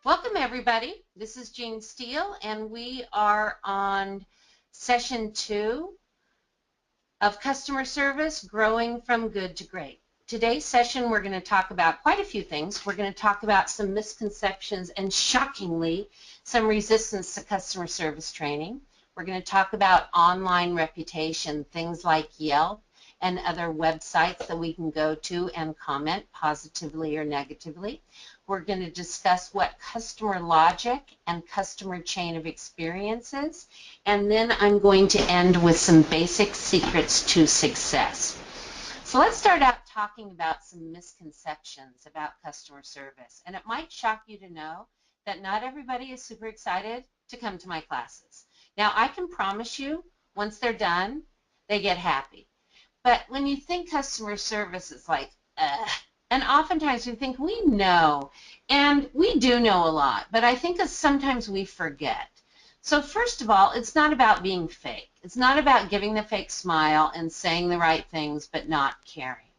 Welcome everybody. This is Jean Steele and we are on session 2 of customer service, growing from good to great. Today's session we're going to talk about quite a few things. We're going to talk about some misconceptions and shockingly some resistance to customer service training. We're going to talk about online reputation, things like Yelp and other websites that we can go to and comment positively or negatively. We're going to discuss what customer logic and customer chain of experience is, and then I'm going to end with some basic secrets to success. So let's start out talking about some misconceptions about customer service. And it might shock you to know that not everybody is super excited to come to my classes. Now, I can promise you, once they're done, they get happy. But when you think customer service, it's like, ugh. And oftentimes we think we know, and we do know a lot, but I think sometimes we forget. So first of all, it's not about being fake. It's not about giving the fake smile and saying the right things but not caring.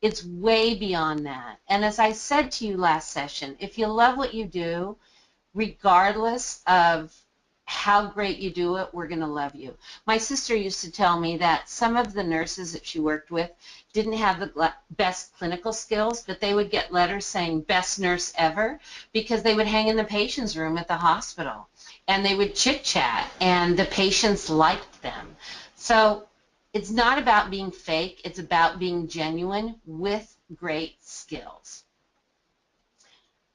It's way beyond that. And as I said to you last session, if you love what you do, regardless of how great you do it, we're going to love you. My sister used to tell me that some of the nurses that she worked with didn't have the best clinical skills, but they would get letters saying best nurse ever because they would hang in the patient's room at the hospital and they would chit chat and the patients liked them. So it's not about being fake, it's about being genuine with great skills.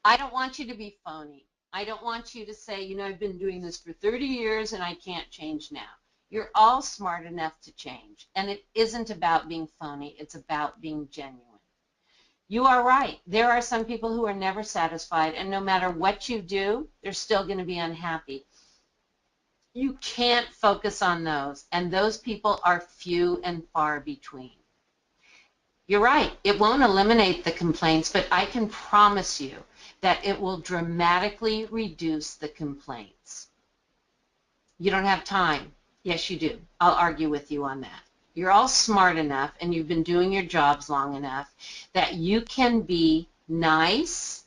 I don't want you to be phony. I don't want you to say, you know, I've been doing this for 30 years and I can't change now. You're all smart enough to change. And it isn't about being phony. It's about being genuine. You are right. There are some people who are never satisfied, and no matter what you do, they're still going to be unhappy. You can't focus on those, and those people are few and far between. You're right. It won't eliminate the complaints, but I can promise you that it will dramatically reduce the complaints. You don't have time. Yes, you do. I'll argue with you on that. You're all smart enough and you've been doing your jobs long enough that you can be nice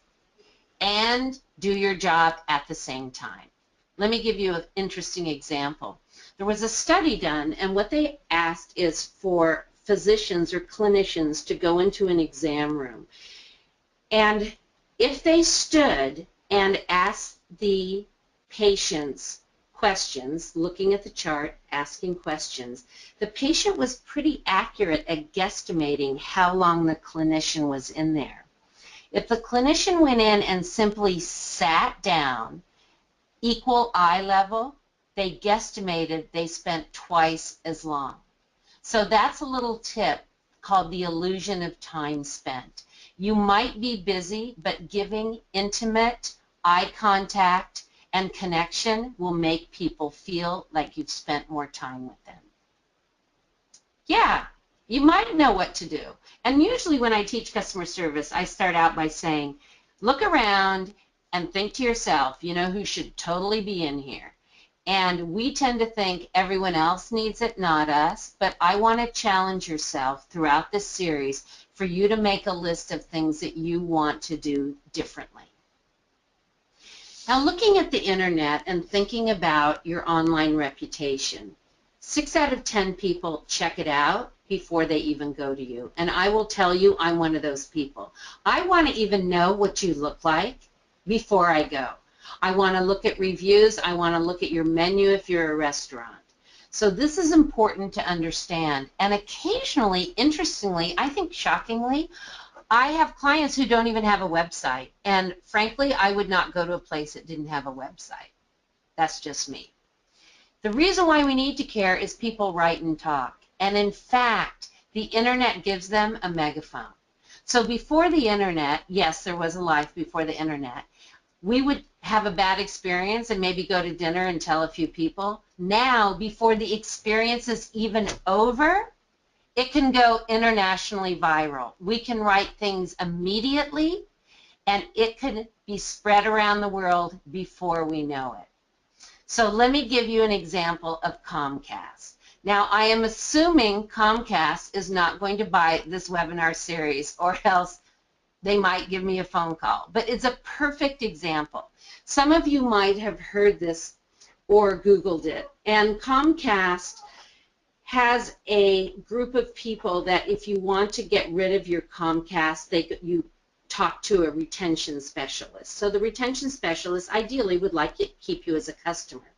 and do your job at the same time. Let me give you an interesting example. There was a study done, and what they asked is for physicians or clinicians to go into an exam room. And if they stood and asked the patients questions, looking at the chart, asking questions, the patient was pretty accurate at guesstimating how long the clinician was in there. If the clinician went in and simply sat down, equal eye level, they guesstimated they spent twice as long. So that's a little tip called the illusion of time spent. You might be busy, but giving intimate eye contact and connection will make people feel like you've spent more time with them. Yeah, you might know what to do. And usually when I teach customer service, I start out by saying, look around and think to yourself, you know who should totally be in here. And we tend to think everyone else needs it, not us, but I want to challenge yourself throughout this series for you to make a list of things that you want to do differently. Now, looking at the internet and thinking about your online reputation, 6 out of 10 people check it out before they even go to you. And I will tell you, I'm one of those people. I want to even know what you look like before I go. I want to look at reviews. I want to look at your menu if you're a restaurant. So this is important to understand. And occasionally, interestingly, I think shockingly, I have clients who don't even have a website. And frankly, I would not go to a place that didn't have a website. That's just me. The reason why we need to care is people write and talk. And in fact, the internet gives them a megaphone. So before the internet, yes, there was a life before the internet. We would have a bad experience and maybe go to dinner and tell a few people. Now, before the experience is even over, it can go internationally viral. We can write things immediately, and it can be spread around the world before we know it. So let me give you an example of Comcast. Now, I am assuming Comcast is not going to buy this webinar series, or else they might give me a phone call. But it's a perfect example. Some of you might have heard this or Googled it. And Comcast has a group of people that if you want to get rid of your Comcast, you talk to a retention specialist. So the retention specialist ideally would like to keep you as a customer.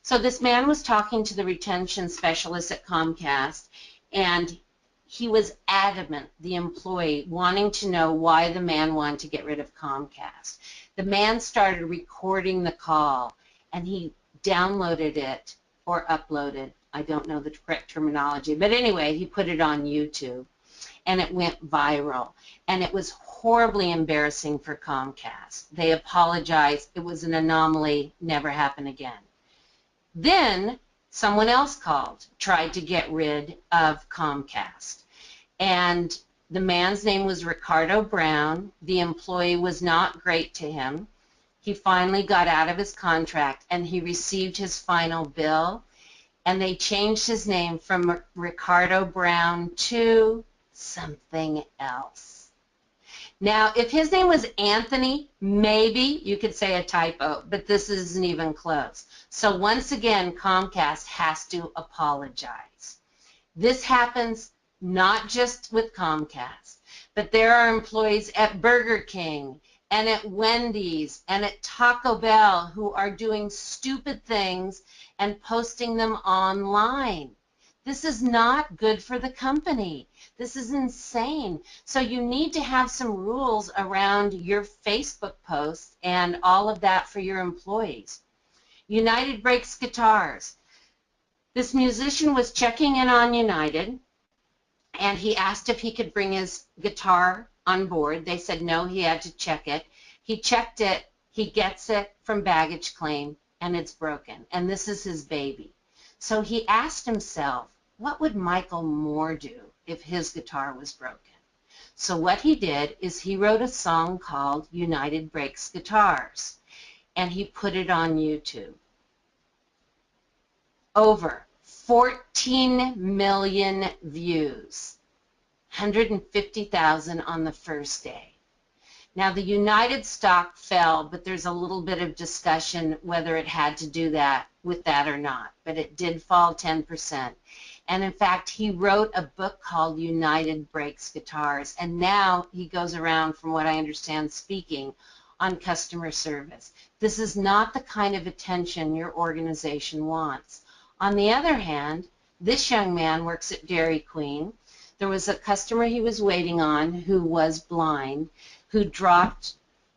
So this man was talking to the retention specialist at Comcast, and he was adamant, the employee, wanting to know why the man wanted to get rid of Comcast. The man started recording the call, and he downloaded it or uploaded. I don't know the correct terminology, but anyway, he put it on YouTube, and it went viral. And it was horribly embarrassing for Comcast. They apologized. It was an anomaly, never happened again. Then someone else called, tried to get rid of Comcast. And the man's name was Ricardo Brown. The employee was not great to him. He finally got out of his contract and he received his final bill, and they changed his name from Ricardo Brown to something else. Now, if his name was Anthony, maybe you could say a typo, but this isn't even close. So once again, Comcast has to apologize. This happens not just with Comcast, but there are employees at Burger King and at Wendy's and at Taco Bell who are doing stupid things and posting them online. This is not good for the company. This is insane. So you need to have some rules around your Facebook posts and all of that for your employees. United Breaks Guitars. This musician was checking in on United, and he asked if he could bring his guitar on board. They said no, he had to check it. He checked it, he gets it from baggage claim, and it's broken. And this is his baby. So he asked himself, what would Michael Moore do if his guitar was broken? So what he did is he wrote a song called United Breaks Guitars, and he put it on YouTube. Over 14 million views, 150,000 on the first day. Now the United stock fell, but there's a little bit of discussion whether it had to do that with that or not, but it did fall 10%. And in fact, he wrote a book called United Breaks Guitars, and now he goes around, from what I understand, speaking on customer service. This is not the kind of attention your organization wants. On the other hand, this young man works at Dairy Queen. There was a customer he was waiting on who was blind, who dropped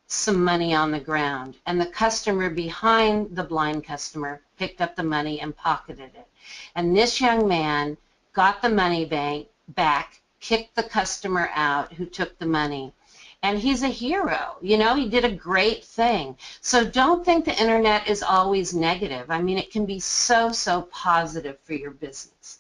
some money on the ground, and the customer behind the blind customer picked up the money and pocketed it. And this young man got the money back, kicked the customer out who took the money. And he's a hero. You know, he did a great thing. So don't think the internet is always negative. I mean, it can be so, so positive for your business.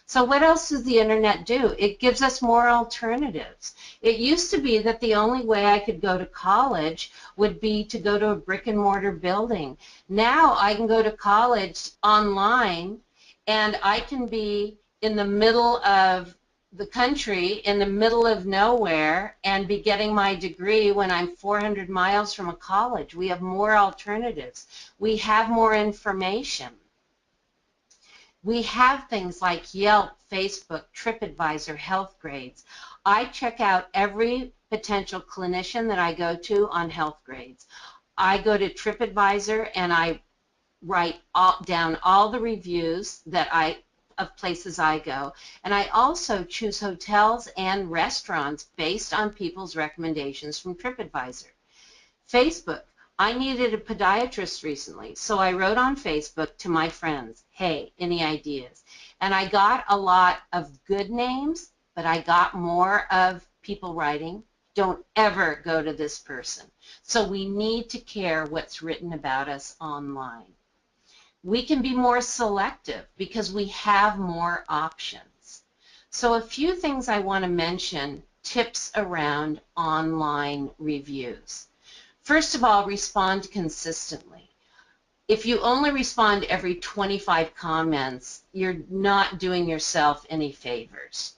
So what else does the internet do? It gives us more alternatives. It used to be that the only way I could go to college would be to go to a brick and mortar building. Now I can go to college online, and I can be in the middle of the country, in the middle of nowhere, and be getting my degree when I'm 400 miles from a college. We have more alternatives. We have more information. We have things like Yelp, Facebook, TripAdvisor, Healthgrades. I check out every potential clinician that I go to on Healthgrades. I go to TripAdvisor and I write down all the reviews of places I go, and I also choose hotels and restaurants based on people's recommendations from TripAdvisor. Facebook. I needed a podiatrist recently, so I wrote on Facebook to my friends, hey, any ideas? And I got a lot of good names, but I got more of people writing, don't ever go to this person. So we need to care what's written about us online. We can be more selective because we have more options. So a few things I want to mention, tips around online reviews. First of all, respond consistently. If you only respond every 25 comments, you're not doing yourself any favors.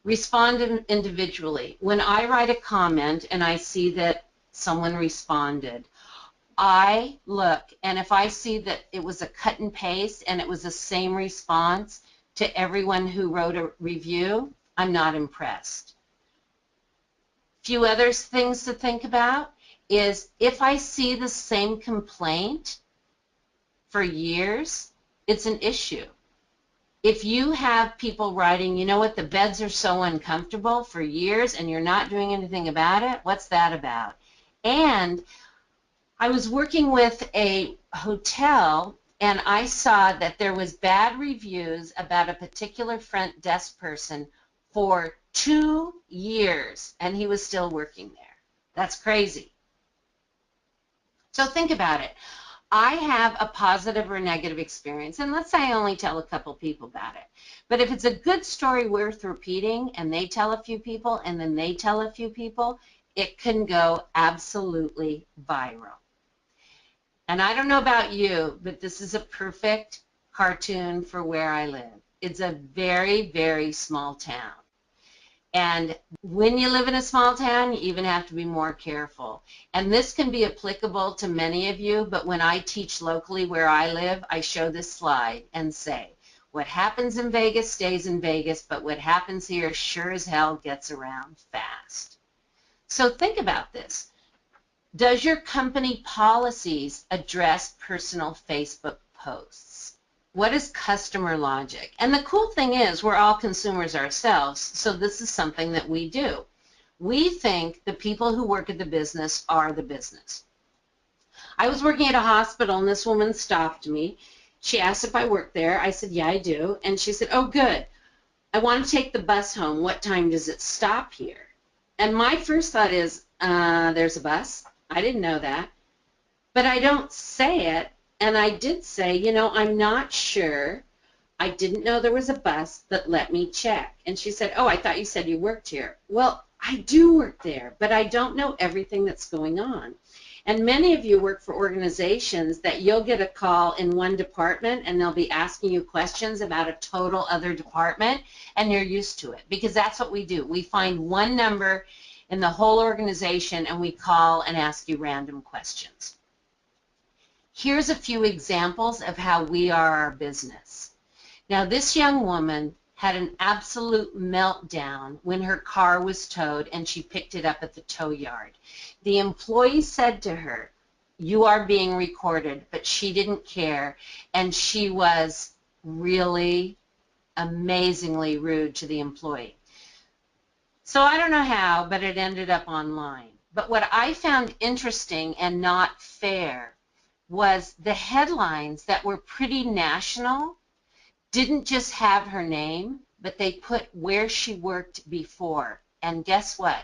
Respond individually. When I write a comment and I see that someone responded, I look and if I see that it was a cut and paste and it was the same response to everyone who wrote a review, I'm not impressed. Few other things to think about is if I see the same complaint for years, it's an issue. If you have people writing, you know what, the beds are so uncomfortable for years and you're not doing anything about it, what's that about? And I was working with a hotel and I saw that there was bad reviews about a particular front desk person for 2 years and he was still working there. That's crazy. So think about it. I have a positive or negative experience, and let's say I only tell a couple people about it. But if it's a good story worth repeating, and they tell a few people, and then they tell a few people, it can go absolutely viral. And I don't know about you, but this is a perfect cartoon for where I live. It's a very, very small town. And when you live in a small town, you even have to be more careful. And this can be applicable to many of you, but when I teach locally where I live, I show this slide and say, what happens in Vegas stays in Vegas, but what happens here sure as hell gets around fast. So think about this. Does your company policies address personal Facebook posts? What is customer logic? And the cool thing is we're all consumers ourselves, so this is something that we do. We think the people who work at the business are the business. I was working at a hospital and this woman stopped me. She asked if I worked there. I said, yeah, I do. And she said, oh, good. I want to take the bus home. What time does it stop here? And my first thought is, there's a bus. I didn't know that. But I don't say it. And I did say, you know, I'm not sure. I didn't know there was a bus, but let me check. And she said, oh, I thought you said you worked here. Well, I do work there, but I don't know everything that's going on. And many of you work for organizations that you'll get a call in one department and they'll be asking you questions about a total other department, and you're used to it because that's what we do. We find one number in the whole organization and we call and ask you random questions. Here's a few examples of how we are our business. Now, this young woman had an absolute meltdown when her car was towed and she picked it up at the tow yard. The employee said to her, you are being recorded, but she didn't care, and she was really amazingly rude to the employee. So I don't know how, but it ended up online. But what I found interesting and not fair was the headlines that were pretty national didn't just have her name, but they put where she worked before. And guess what?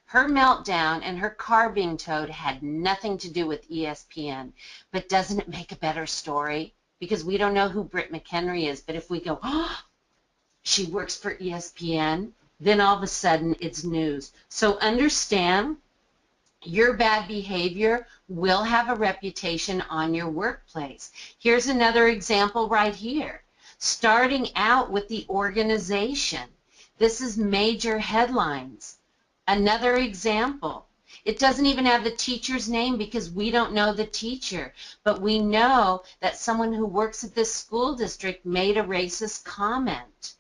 Her meltdown and her car being towed had nothing to do with ESPN. But doesn't it make a better story? Because we don't know who Britt McHenry is, but if we go, oh, she works for ESPN, then all of a sudden it's news. So understand, your bad behavior will have a reputation on your workplace. Here's another example right here. Starting out with the organization. This is major headlines. Another example. It doesn't even have the teacher's name because we don't know the teacher, but we know that someone who works at this school district made a racist comment.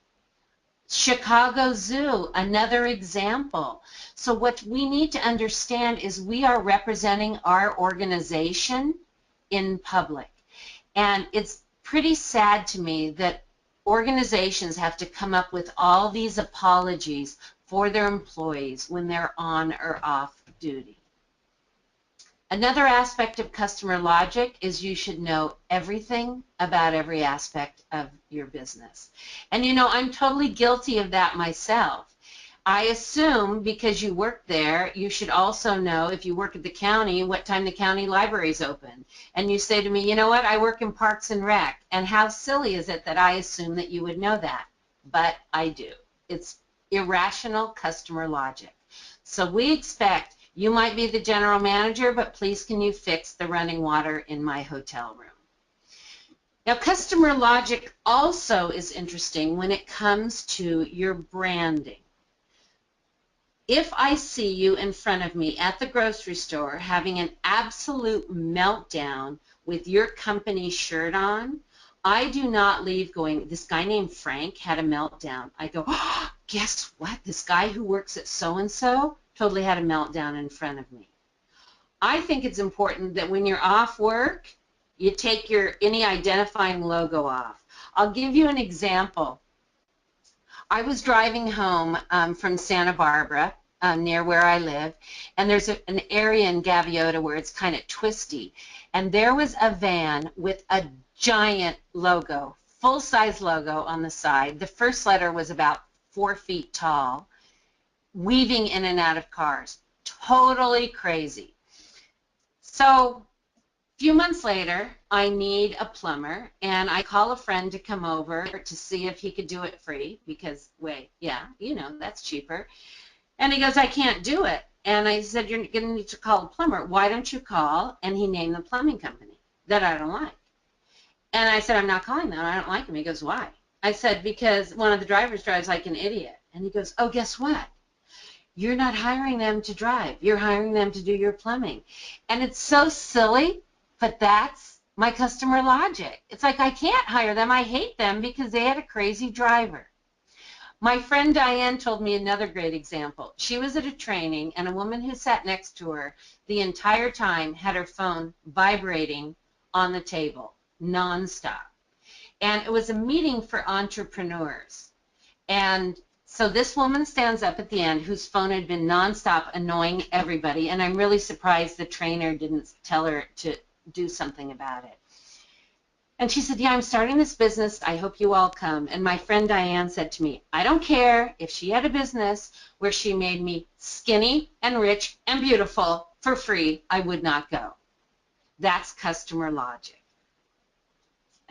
Chicago Zoo, another example. So what we need to understand is we are representing our organization in public. And it's pretty sad to me that organizations have to come up with all these apologies for their employees when they're on or off duty. Another aspect of customer logic is you should know everything about every aspect of your business. And you know, I'm totally guilty of that myself. I assume because you work there, you should also know, if you work at the county, what time the county library is open. And you say to me, you know what, I work in Parks and Rec. And how silly is it that I assume that you would know that? But I do. It's irrational customer logic. So we expect, you might be the general manager, but please can you fix the running water in my hotel room? Now, customer logic also is interesting when it comes to your branding. If I see you in front of me at the grocery store having an absolute meltdown with your company shirt on, I do not leave going, this guy named Frank had a meltdown. I go, oh, guess what? This guy who works at so-and-so totally had a meltdown in front of me. I think it's important that when you're off work, you take any identifying logo off. I'll give you an example. I was driving home from Santa Barbara, near where I live, and there's an area in Gaviota where it's kind of twisty, and there was a van with a giant logo, full-size logo on the side. The first letter was about 4 feet tall, weaving in and out of cars. Totally crazy. So a few months later, I need a plumber, and I call a friend to come over to see if he could do it free because, wait, yeah, you know, that's cheaper. And he goes, I can't do it. And I said, you're going to need to call a plumber. Why don't you call? And he named the plumbing company that I don't like. And I said, I'm not calling them. I don't like them. He goes, why? I said, because one of the drivers drives like an idiot. And he goes, oh, guess what? You're not hiring them to drive. You're hiring them to do your plumbing. And it's so silly, but that's my customer logic. It's like I can't hire them. I hate them because they had a crazy driver. My friend Diane told me another great example. She was at a training, and a woman who sat next to her the entire time had her phone vibrating on the table, nonstop. And it was a meeting for entrepreneurs. And so this woman stands up at the end whose phone had been nonstop annoying everybody, and I'm really surprised the trainer didn't tell her to do something about it. And she said, yeah, I'm starting this business. I hope you all come. And my friend Diane said to me, I don't care if she had a business where she made me skinny and rich and beautiful for free, I would not go. That's customer logic.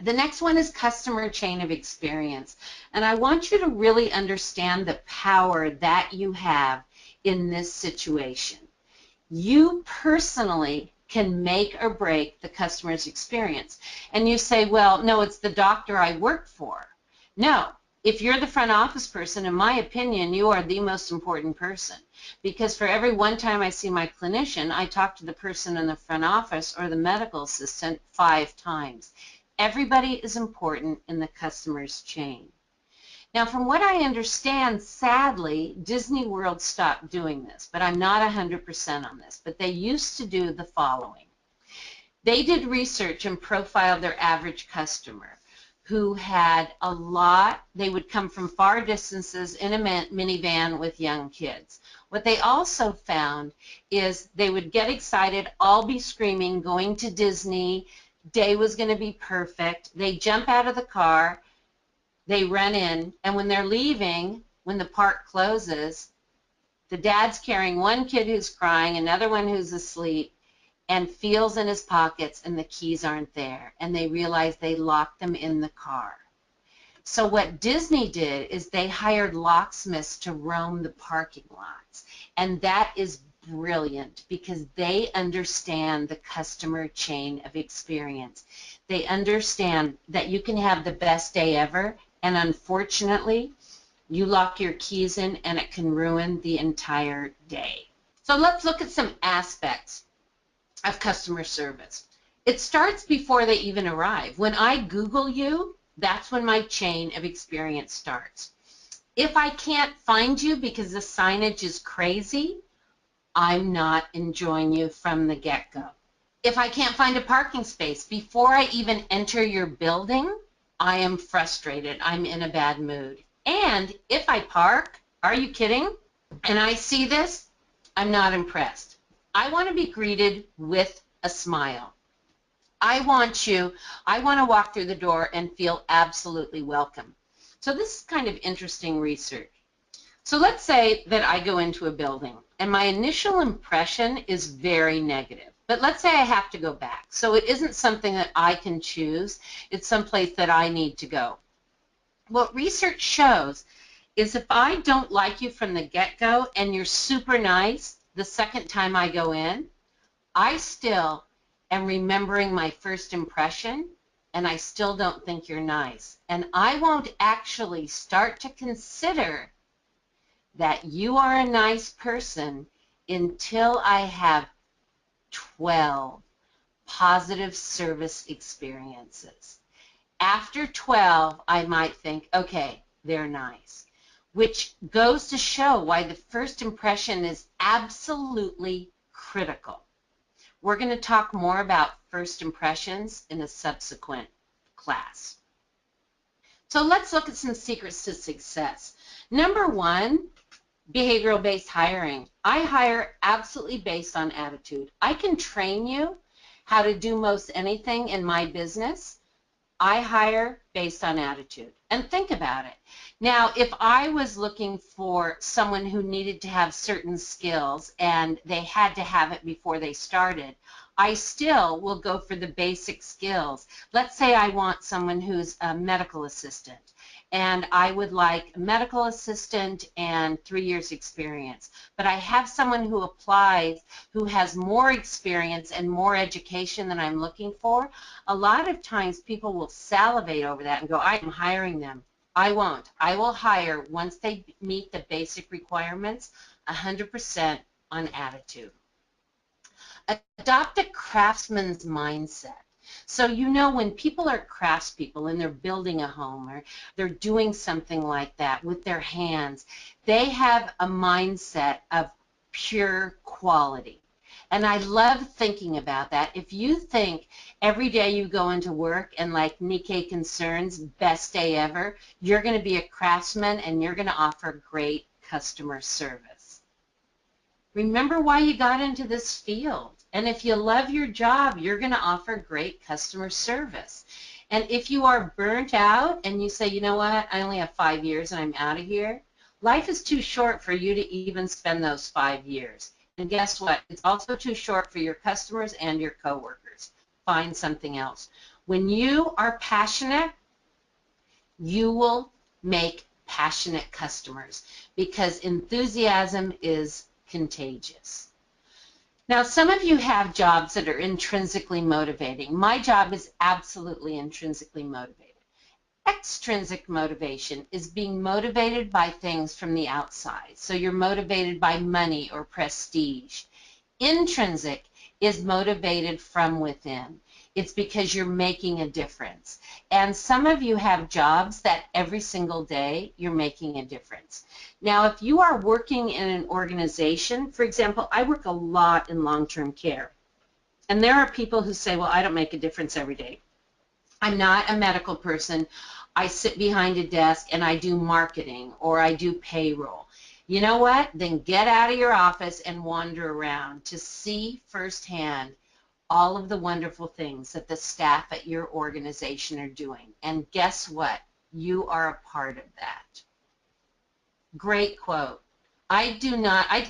The next one is customer chain of experience. And I want you to really understand the power that you have in this situation. You personally can make or break the customer's experience. And you say, well, no, it's the doctor I work for. No, if you're the front office person, in my opinion, you are the most important person. Because for every one time I see my clinician, I talk to the person in the front office or the medical assistant 5 times. Everybody is important in the customer's chain. Now, from what I understand, sadly, Disney World stopped doing this, but I'm not 100% on this. But they used to do the following. They did research and profiled their average customer who had a lot. They would come from far distances in a minivan with young kids. What they also found is they would get excited, all be screaming, going to Disney, day was going to be perfect. They jump out of the car. They run in, and when they're leaving, when the park closes, the dad's carrying one kid who's crying, another one who's asleep, and feels in his pockets, and the keys aren't there. And they realize they locked them in the car. So what Disney did is they hired locksmiths to roam the parking lots. And that is brilliant because they understand the customer chain of experience. They understand that you can have the best day ever, and unfortunately, you lock your keys in and it can ruin the entire day. So let's look at some aspects of customer service. It starts before they even arrive. When I Google you, that's when my chain of experience starts. If I can't find you because the signage is crazy, I'm not enjoying you from the get-go. If I can't find a parking space before I even enter your building, I am frustrated. I'm in a bad mood. And if I park, are you kidding? And I see this, I'm not impressed. I want to be greeted with a smile. I want to walk through the door and feel absolutely welcome. So this is kind of interesting research. So let's say that I go into a building and my initial impression is very negative. But let's say I have to go back. So it isn't something that I can choose. It's someplace that I need to go. What research shows is if I don't like you from the get-go and you're super nice the second time I go in, I still am remembering my first impression and I still don't think you're nice. And I won't actually start to consider that you are a nice person until I have 12 positive service experiences. After 12, I might think, okay, they're nice, which goes to show why the first impression is absolutely critical. We're going to talk more about first impressions in a subsequent class. So let's look at some secrets to success. Number one, behavioral-based hiring. I hire absolutely based on attitude. I can train you how to do most anything in my business. I hire based on attitude. And think about it. Now, if I was looking for someone who needed to have certain skills and they had to have it before they started, I still will go for the basic skills. Let's say I want someone who's a medical assistant, and I would like a medical assistant and 3 years experience. But I have someone who applies who has more experience and more education than I'm looking for. A lot of times people will salivate over that and go, I'm hiring them. I won't. I will hire once they meet the basic requirements, 100% on attitude. Adopt a craftsman's mindset. So you know when people are craftspeople and they're building a home or they're doing something like that with their hands, they have a mindset of pure quality. And I love thinking about that. If you think every day you go into work and like Nikkei Concerns, best day ever, you're going to be a craftsman and you're going to offer great customer service. Remember why you got into this field. And if you love your job, you're going to offer great customer service. And if you are burnt out and you say, you know what, I only have 5 years and I'm out of here, life is too short for you to even spend those 5 years. And guess what? It's also too short for your customers and your coworkers. Find something else. When you are passionate, you will make passionate customers because enthusiasm is contagious. Now, some of you have jobs that are intrinsically motivating. My job is absolutely intrinsically motivated. Extrinsic motivation is being motivated by things from the outside. So you're motivated by money or prestige. Intrinsic is motivated from within. It's because you're making a difference. And some of you have jobs that every single day you're making a difference. Now, if you are working in an organization, for example, I work a lot in long-term care. And there are people who say, well, I don't make a difference every day. I'm not a medical person. I sit behind a desk and I do marketing or I do payroll. You know what? Then get out of your office and wander around to see firsthand all of the wonderful things that the staff at your organization are doing. And guess what? You are a part of that. Great quote. I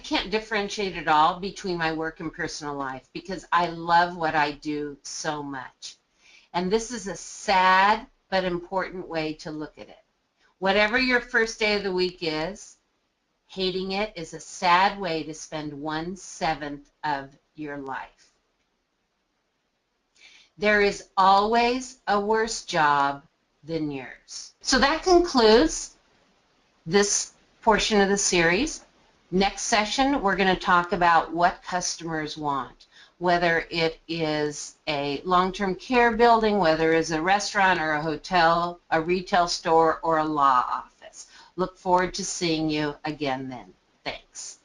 can't differentiate at all between my work and personal life because I love what I do so much. And this is a sad but important way to look at it. Whatever your first day of the week is, hating it is a sad way to spend 1/7 of your life. There is always a worse job than yours. So that concludes this portion of the series. Next session, we're going to talk about what customers want, whether it is a long-term care building, whether it's a restaurant or a hotel, a retail store, or a law office. Look forward to seeing you again then. Thanks.